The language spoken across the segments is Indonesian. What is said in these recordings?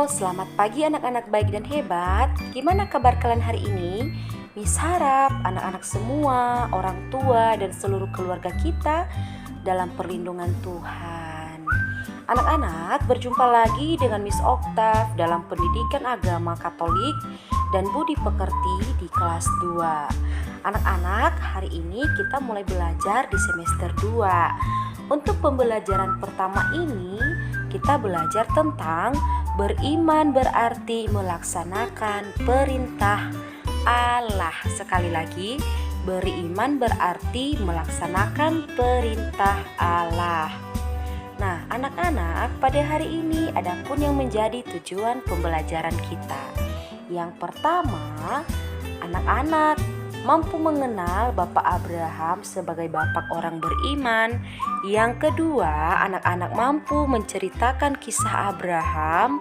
Halo, selamat pagi anak-anak baik dan hebat. Gimana kabar kalian hari ini? Miss harap anak-anak semua, orang tua, dan seluruh keluarga kita dalam perlindungan Tuhan. Anak-anak, berjumpa lagi dengan Miss Oktav dalam pendidikan agama Katolik dan budi pekerti di kelas 2. Anak-anak, hari ini kita mulai belajar di semester 2. Untuk pembelajaran pertama ini, kita belajar tentang beriman berarti melaksanakan perintah Allah. Sekali lagi, beriman berarti melaksanakan perintah Allah. Nah, anak-anak, pada hari ini ada pun yang menjadi tujuan pembelajaran kita. Yang pertama, anak-anak mampu mengenal Bapak Abraham sebagai bapak orang beriman. Yang kedua, anak-anak mampu menceritakan kisah Abraham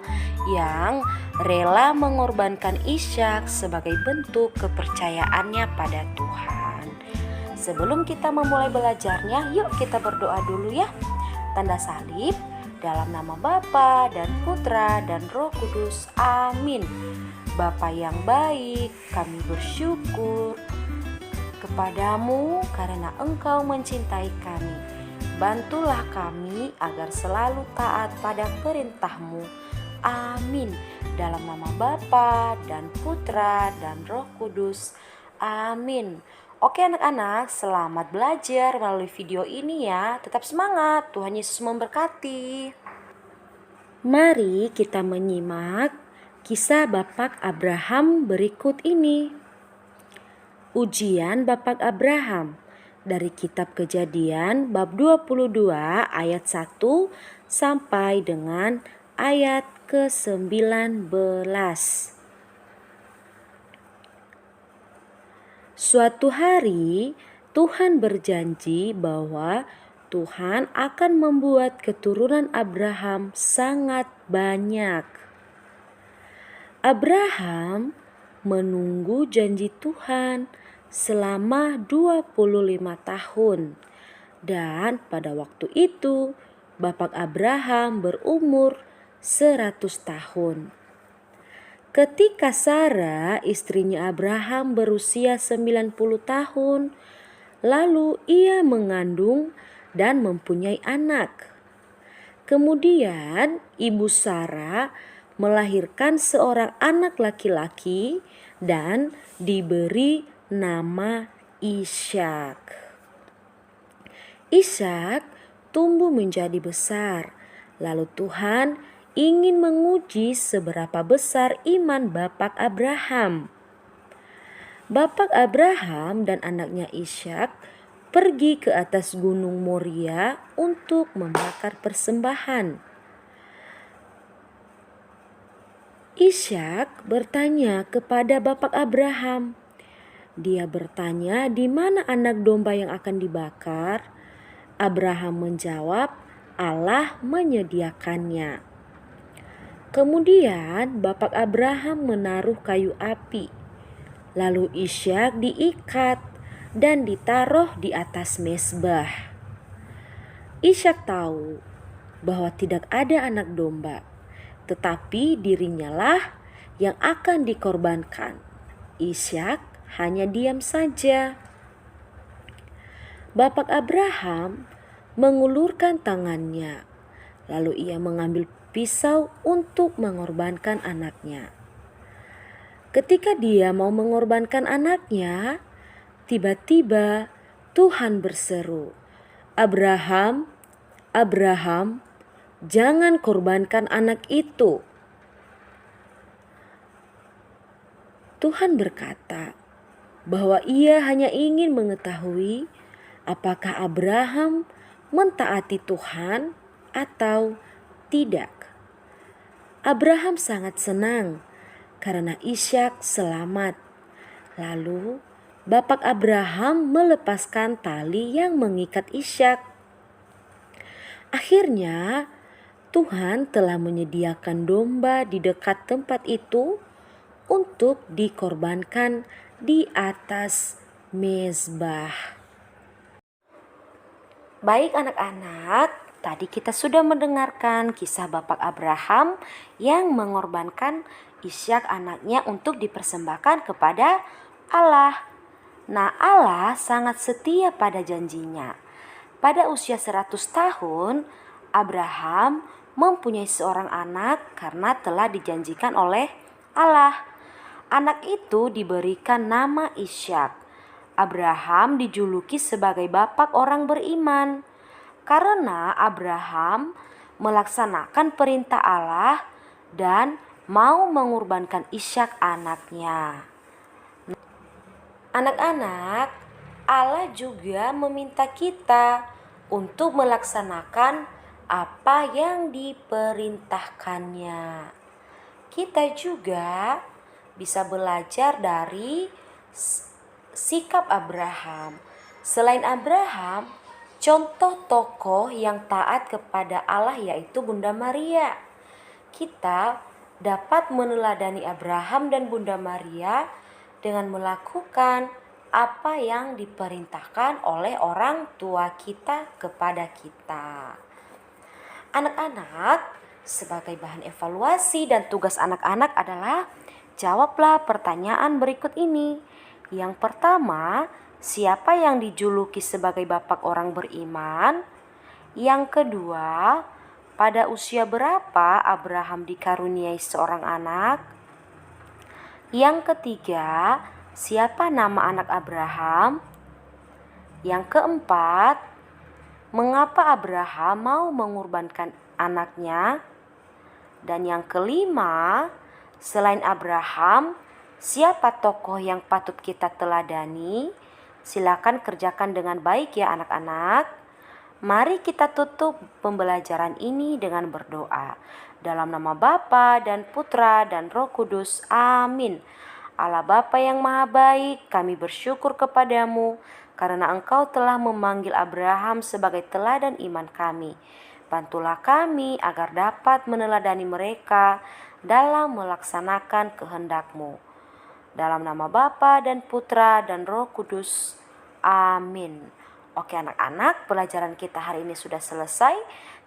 yang rela mengorbankan Ishak sebagai bentuk kepercayaannya pada Tuhan. Sebelum kita memulai belajarnya, yuk kita berdoa dulu ya. Tanda salib dalam nama Bapa dan Putra dan Roh Kudus. Amin. Bapa yang baik, kami bersyukur kepadamu karena Engkau mencintai kami. Bantulah kami agar selalu taat pada perintah-Mu. Amin. Dalam nama Bapa dan Putra dan Roh Kudus. Amin. Oke anak-anak, selamat belajar melalui video ini ya. Tetap semangat, Tuhan Yesus memberkati. Mari kita menyimak kisah Bapak Abraham berikut ini. Ujian Bapak Abraham dari kitab Kejadian bab 22 ayat 1 sampai dengan ayat ke-19. Suatu hari Tuhan berjanji bahwa Tuhan akan membuat keturunan Abraham sangat banyak. Abraham menunggu janji Tuhan selama 25 tahun. Dan pada waktu itu Bapak Abraham berumur 100 tahun. Ketika Sarah, istrinya Abraham, berusia 90 tahun, lalu ia mengandung dan mempunyai anak. Kemudian ibu Sarah melahirkan seorang anak laki-laki dan diberi nama Ishak. Ishak tumbuh menjadi besar. Lalu Tuhan ingin menguji seberapa besar iman Bapak Abraham. Bapak Abraham dan anaknya Ishak pergi ke atas gunung Moria untuk membakar persembahan. Ishak bertanya kepada Bapak Abraham. Dia bertanya di mana anak domba yang akan dibakar. Abraham menjawab, Allah menyediakannya. Kemudian Bapak Abraham menaruh kayu api. Lalu Ishak diikat dan ditaruh di atas mezbah. Ishak tahu bahwa tidak ada anak domba, tetapi dirinya lah yang akan dikorbankan. Ishak hanya diam saja. Bapak Abraham mengulurkan tangannya, lalu ia mengambil pisau untuk mengorbankan anaknya. Ketika dia mau mengorbankan anaknya, tiba-tiba Tuhan berseru, Abraham, Abraham, jangan korbankan anak itu. Tuhan berkata bahwa ia hanya ingin mengetahui apakah Abraham mentaati Tuhan atau tidak. Abraham sangat senang karena Ishak selamat. Lalu Bapak Abraham melepaskan tali yang mengikat Ishak. Akhirnya Tuhan telah menyediakan domba di dekat tempat itu untuk dikorbankan di atas mezbah. Baik anak-anak, Tadi kita sudah mendengarkan kisah Bapak Abraham yang mengorbankan Ishak anaknya untuk dipersembahkan kepada Allah. Nah, Allah sangat setia pada janjinya. Pada usia 100 tahun, Abraham mempunyai seorang anak karena telah dijanjikan oleh Allah. Anak itu diberikan nama Ishak. Abraham dijuluki sebagai bapak orang beriman karena Abraham melaksanakan perintah Allah dan mau mengorbankan Ishak anaknya. Anak-anak, Allah juga meminta kita untuk melaksanakan apa yang diperintahkannya. Kita juga bisa belajar dari sikap Abraham. Selain Abraham, contoh tokoh yang taat kepada Allah yaitu Bunda Maria. Kita dapat meneladani Abraham dan Bunda Maria dengan melakukan apa yang diperintahkan oleh orang tua kita kepada kita. Anak-anak, sebagai bahan evaluasi dan tugas anak-anak adalah jawablah pertanyaan berikut ini. Yang pertama, siapa yang dijuluki sebagai bapak orang beriman? Yang kedua, pada usia berapa Abraham dikaruniai seorang anak? Yang ketiga, siapa nama anak Abraham? Yang keempat, mengapa Abraham mau mengorbankan anaknya? Dan yang kelima, selain Abraham, siapa tokoh yang patut kita teladani? Silakan kerjakan dengan baik ya anak-anak. Mari kita tutup pembelajaran ini dengan berdoa. Dalam nama Bapa dan Putra dan Roh Kudus. Amin. Allah Bapa yang Maha Baik, kami bersyukur kepadamu karena Engkau telah memanggil Abraham sebagai teladan iman kami. Bantulah kami agar dapat meneladani mereka dalam melaksanakan kehendak-Mu. Dalam nama Bapa dan Putra dan Roh Kudus. Amin. Oke anak-anak, pelajaran kita hari ini sudah selesai.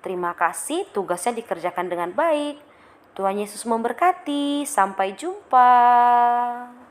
Terima kasih, tugasnya dikerjakan dengan baik. Tuhan Yesus memberkati. Sampai jumpa.